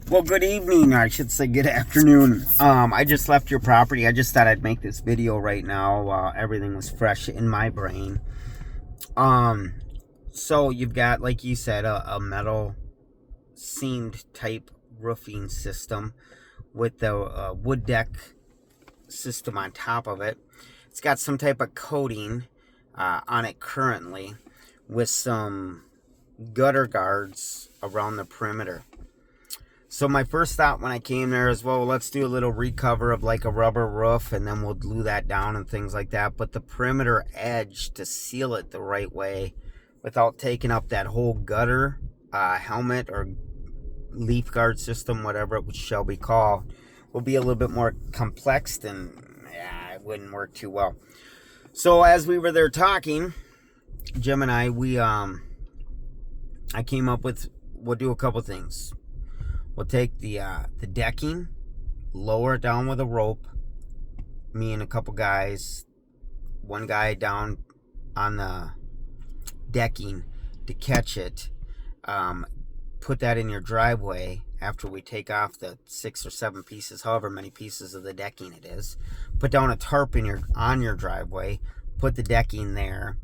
Well, good evening. I should say good afternoon. I just left your property. I just thought I'd make this video right now while everything was fresh in my brain. So you've got, like you said, a metal seamed type roofing system with the wood deck system on top of it. It's got some type of coating on it currently with some gutter guards around the perimeter. So my first thought when I came there is, well, let's do a little recover of like a rubber roof and then we'll glue that down and things like that. But the perimeter edge to seal it the right way without taking up that whole gutter helmet or leaf guard system, whatever it shall be called, will be a little bit more complex and it wouldn't work too well. So as we were there talking, Jim and I came up with, we'll do a couple things. We'll take the decking, lower it down with a rope. Me and a couple guys, one guy down on the decking to catch it. Put that in your driveway after we take off the 6 or 7 pieces, however many pieces of the decking it is. Put down a tarp on your driveway. Put the decking there.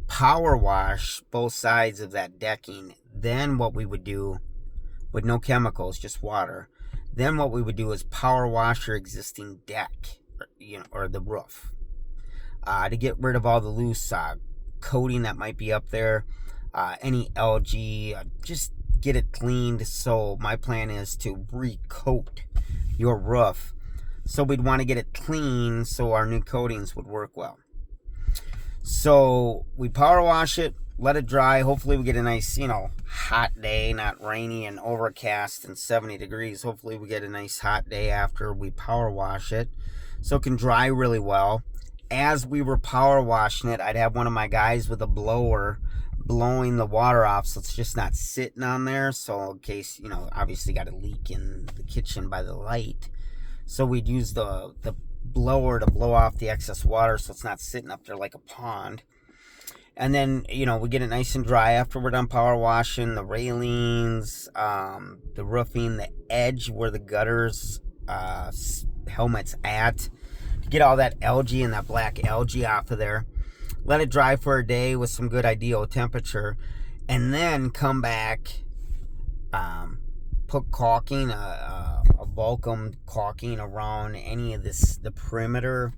Power wash both sides of that decking. Then what we would do, with no chemicals, just water. Then what we would do is power wash your existing deck, or the roof, to get rid of all the loose coating that might be up there, any algae, just get it cleaned. So my plan is to recoat your roof. So we'd want to get it clean so our new coatings would work well. So we power wash it, let it dry. Hopefully we get a nice, hot day, not rainy and overcast and 70 degrees. Hopefully we get a nice hot day after we power wash it so it can dry really well. As we were power washing it, I'd have one of my guys with a blower blowing the water off so it's just not sitting on there. So in case, obviously got a leak in the kitchen by the light. So we'd use the blower to blow off the excess water so it's not sitting up there like a pond. And then, we get it nice and dry after we're done power washing the railings, the roofing, the edge where the gutters, helmet's at. To get all that algae and that black algae off of there. Let it dry for a day with some good ideal temperature. And then come back, put caulking, a Vulcum caulking around any of the perimeter.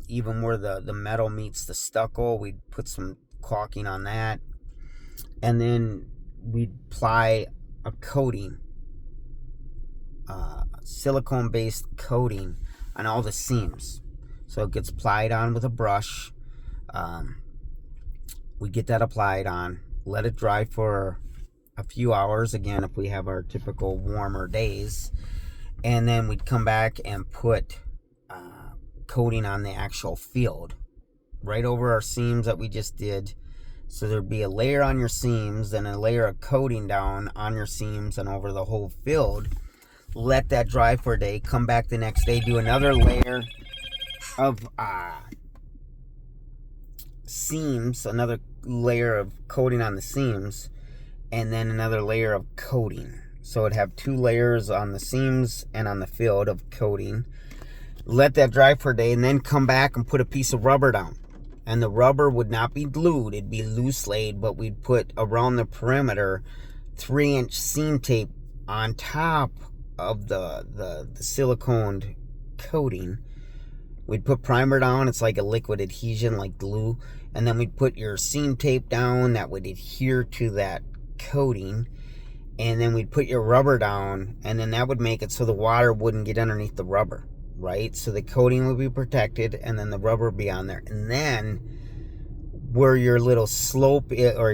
Even where the metal meets the stucco, we'd put some caulking on that. And then we'd apply a coating, silicone-based coating on all the seams. So it gets applied on with a brush. We get that applied on, let it dry for a few hours, again, if we have our typical warmer days. And then we'd come back and put coating on the actual field right over our seams that we just did. So there'd be a layer on your seams, then a layer of coating down on your seams and over the whole field. Let that dry for a day, come back the next day, do another layer of seams, another layer of coating on the seams, and then another layer of coating. So it'd have 2 layers on the seams and on the field of coating. Let that dry for a day and then come back and put a piece of rubber down. And the rubber would not be glued, it'd be loose laid, but we'd put around the perimeter 3-inch seam tape on top of the silicone coating. We'd put primer down, it's like a liquid adhesion like glue, and then we'd put your seam tape down that would adhere to that coating, and then we'd put your rubber down, and then that would make it so the water wouldn't get underneath the rubber. Right, so the coating will be protected and then the rubber will be on there. And then where your little slope or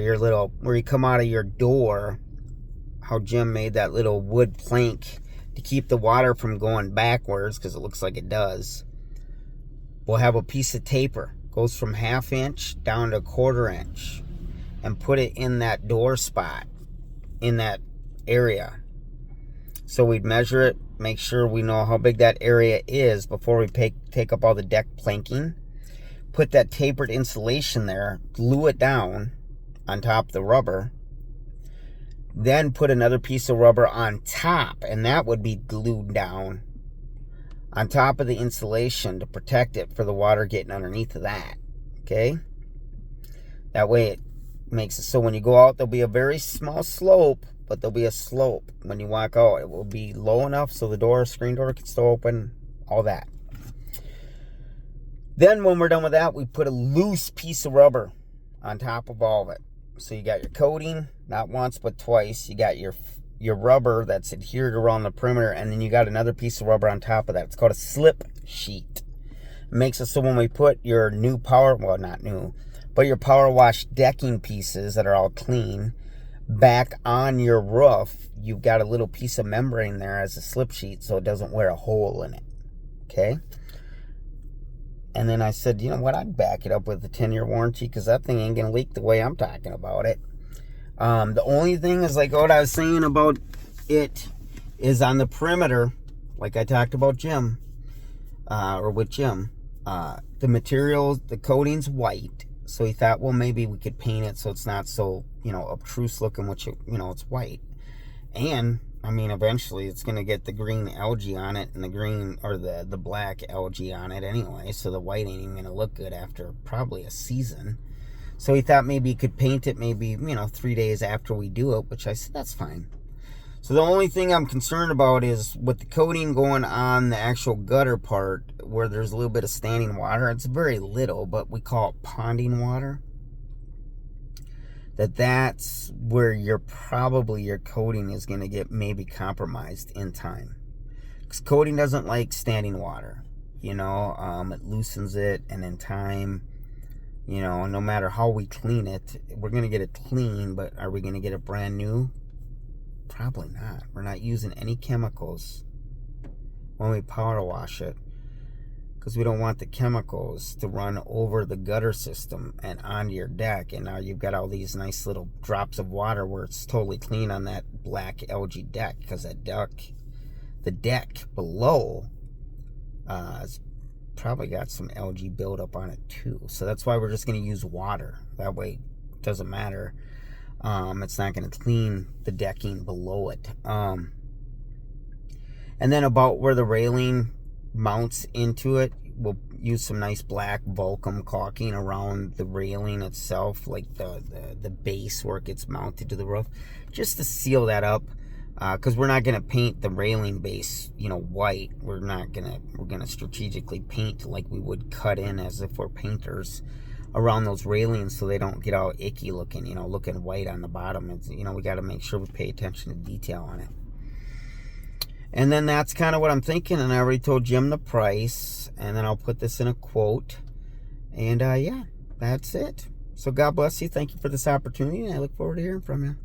where you come out of your door, how Jim made that little wood plank to keep the water from going backwards, because it looks like it does, we'll have a piece of taper, goes from 1/2 inch down to 1/4 inch, and put it in that door spot in that area. So we'd measure it, make sure we know how big that area is before we take up all the deck planking. Put that tapered insulation there, glue it down on top of the rubber. Then put another piece of rubber on top, and that would be glued down on top of the insulation to protect it for the water getting underneath of that. Okay? That way it makes it so when you go out, there'll be a very small slope, but there'll be a slope. When you walk out, it will be low enough so the screen door can still open, all that. Then when we're done with that, we put a loose piece of rubber on top of all of it. So you got your coating, not once but twice. You got your rubber that's adhered around the perimeter, and then you got another piece of rubber on top of that. It's called a slip sheet. It makes it so when we put your new not new, but your power wash decking pieces that are all clean back on your roof, you've got a little piece of membrane there as a slip sheet so it doesn't wear a hole in it. Okay? And then I said, you know what, I'd back it up with a 10-year warranty because that thing ain't going to leak the way I'm talking about it. The only thing is, like what I was saying about it, is on the perimeter, like I talked about with Jim, the material, the coating's white. So he thought, well, maybe we could paint it so it's not so, obtruse looking, which, it's white. And, I mean, eventually it's going to get the green algae on it and the green, or the black algae on it anyway. So the white ain't even going to look good after probably a season. So he thought maybe he could paint it maybe, 3 days after we do it, which I said, that's fine. So the only thing I'm concerned about is with the coating going on the actual gutter part where there's a little bit of standing water. It's very little, but we call it ponding water. That's where your coating is going to get maybe compromised in time. Because coating doesn't like standing water. It loosens it, and in time, no matter how we clean it, we're going to get it clean, but are we going to get it brand new? Probably not. We're not using any chemicals when we power wash it, because we don't want the chemicals to run over the gutter system and onto your deck, and now you've got all these nice little drops of water where it's totally clean on that black algae deck, because the deck below has probably got some algae buildup on it too. So that's why we're just going to use water. That way it doesn't matter. It's not going to clean the decking below it. And then about where the railing mounts into it, we'll use some nice black Vulcum caulking around the railing itself, like the base where it gets mounted to the roof, just to seal that up. Because we're not going to paint the railing base, white. We're going to strategically paint like we would cut in as if we're painters around those railings so they don't get all icky looking, looking white on the bottom. It's, we got to make sure we pay attention to detail on it. And then that's kind of what I'm thinking, and I already told Jim the price, and then I'll put this in a quote. And yeah, that's it. So God bless you. Thank you for this opportunity, and I look forward to hearing from you.